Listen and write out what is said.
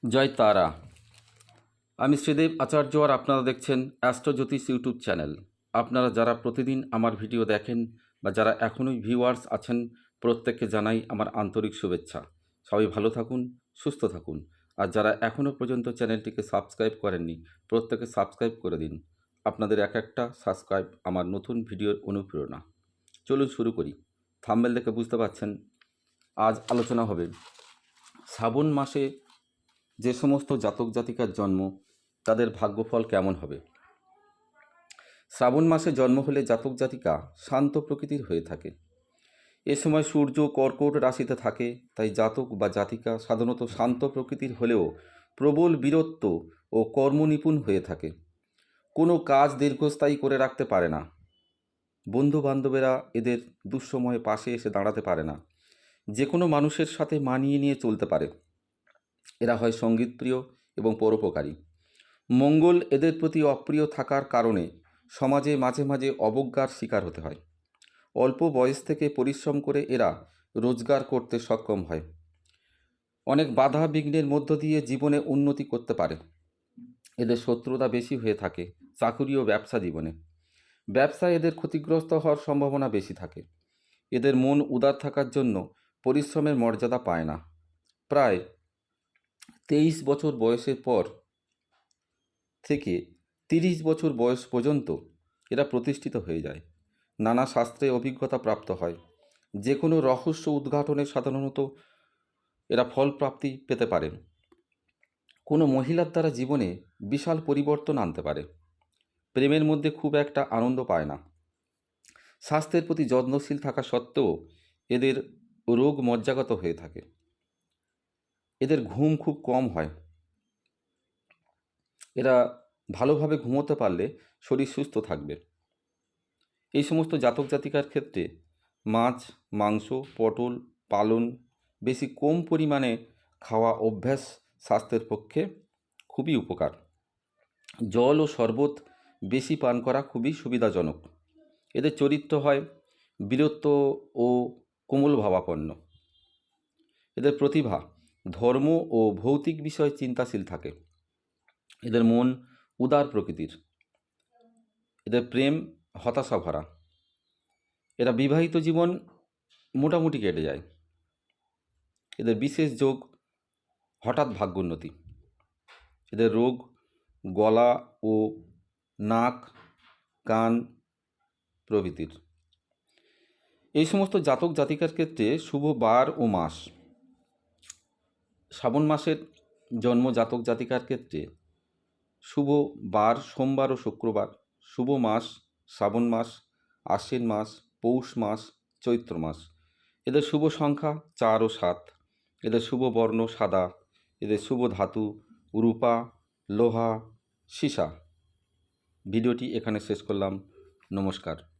জয় তারা। আমি শ্রীদেব আচার্য আর আপনারা দেখছেন অ্যাস্ট্রোজ্যোতিষ ইউটিউব চ্যানেল। আপনারা যারা প্রতিদিন আমার ভিডিও দেখেন বা যারা এখনই ভিউয়ার্স আছেন, প্রত্যেককে জানাই আমার আন্তরিক শুভেচ্ছা। সবাই ভালো থাকুন, সুস্থ থাকুন। আর যারা এখনও পর্যন্ত চ্যানেলটিকে সাবস্ক্রাইব করেননি, প্রত্যেকে সাবস্ক্রাইব করে দিন। আপনাদের এক একটা সাবস্ক্রাইব আমার নতুন ভিডিওর অনুপ্রেরণা। চলুন শুরু করি। থাম্বনেল দেখে বুঝতে পারছেন আজ আলোচনা হবে শ্রাবণ মাসে যে সমস্ত জাতক জাতিকার জন্ম তাদের ভাগ্যফল কেমন হবে। শ্রাবণ মাসে জন্ম হলে জাতক জাতিকা শান্ত প্রকৃতির হয়ে থাকে। এ সময় সূর্য কর্কট রাশিতে থাকে, তাই জাতক বা জাতিকা সাধারণত শান্ত প্রকৃতির হলেও প্রবল বীরত্ব ও কর্মনিপুণ হয়ে থাকে। কোনো কাজ দীর্ঘস্থায়ী করে রাখতে পারে না। বন্ধু বান্ধবেরা এদের দুঃসময়ে পাশে এসে দাঁড়াতে পারে না। যে কোনো মানুষের সাথে মানিয়ে নিয়ে চলতে পারে। এরা হয় সঙ্গীতপ্রিয় এবং পরোপকারী। মঙ্গল এদের প্রতি অপ্রিয় থাকার কারণে সমাজে মাঝে মাঝে অবজ্ঞার শিকার হতে হয়। অল্প বয়স থেকে পরিশ্রম করে এরা রোজগার করতে সক্ষম হয়। অনেক বাধা বিঘ্নের মধ্য দিয়ে জীবনে উন্নতি করতে পারে। এদের শত্রুতা বেশি হয়ে থাকে চাকুরি ও ব্যবসা জীবনে। ব্যবসায় এদের ক্ষতিগ্রস্ত হওয়ার সম্ভাবনা বেশি থাকে। এদের মন উদার থাকার জন্য পরিশ্রমের মর্যাদা পায় না। প্রায় 23 বছর বয়সের পর থেকে 30 বছর বয়স পর্যন্ত এরা প্রতিষ্ঠিত হয়ে যায়। নানা শাস্ত্রে অভিজ্ঞতা প্রাপ্ত হয়। যে কোনো রহস্য উদ্ঘাটনে সাধারণত এরা ফলপ্রাপ্তি পেতে পারে। কোনো মহিলার দ্বারা জীবনে বিশাল পরিবর্তন আনতে পারে। প্রেমের মধ্যে খুব একটা আনন্দ পায় না। স্বাস্থ্যের প্রতি যত্নশীল থাকা সত্ত্বেও এদের রোগ মজ্জাগত হয়ে থাকে। এদের ঘুম খুব কম হয়। এরা ভালোভাবে ঘুমোতে পারলে শরীর সুস্থ থাকবে। এই সমস্ত জাতক জাতিকার ক্ষেত্রে মাছ, মাংস, পটল, পালন বেশি কম পরিমাণে খাওয়া অভ্যাস স্বাস্থ্যের পক্ষে খুবই উপকার। জল ও শরবত বেশি পান করা খুবই সুবিধাজনক। এদের চরিত্র হয় বীরত্ব ও কোমল ভাবাপন্ন। এদের প্রতিভা ধর্ম ও ভৌতিক বিষয়ে চিন্তাশীল থাকে। এদের মন উদার প্রকৃতির। এদের প্রেম হতাশা ভরা। এরা বিবাহিত জীবন মোটামুটি কেটে যায়। এদের বিশেষ যোগ হঠাৎ ভাগ্যোন্নতি। এদের রোগ গলা ও নাক, কান প্রভৃতির। এই সমস্ত জাতক জাতিকার ক্ষেত্রে শুভ বার ও মাস। শ্রাবণ মাসের জন্ম জাতক জাতিকার ক্ষেত্রে শুভ বার সোমবার ও শুক্রবার। শুভ মাস শ্রাবণ মাস, আশ্বিন মাস, পৌষ মাস, চৈত্র মাস। এদের শুভ সংখ্যা 4 ও 7। এদের শুভ বর্ণ সাদা। এদের শুভ ধাতু রূপা, লোহা, সীসা। ভিডিওটি এখানে শেষ করলাম। নমস্কার।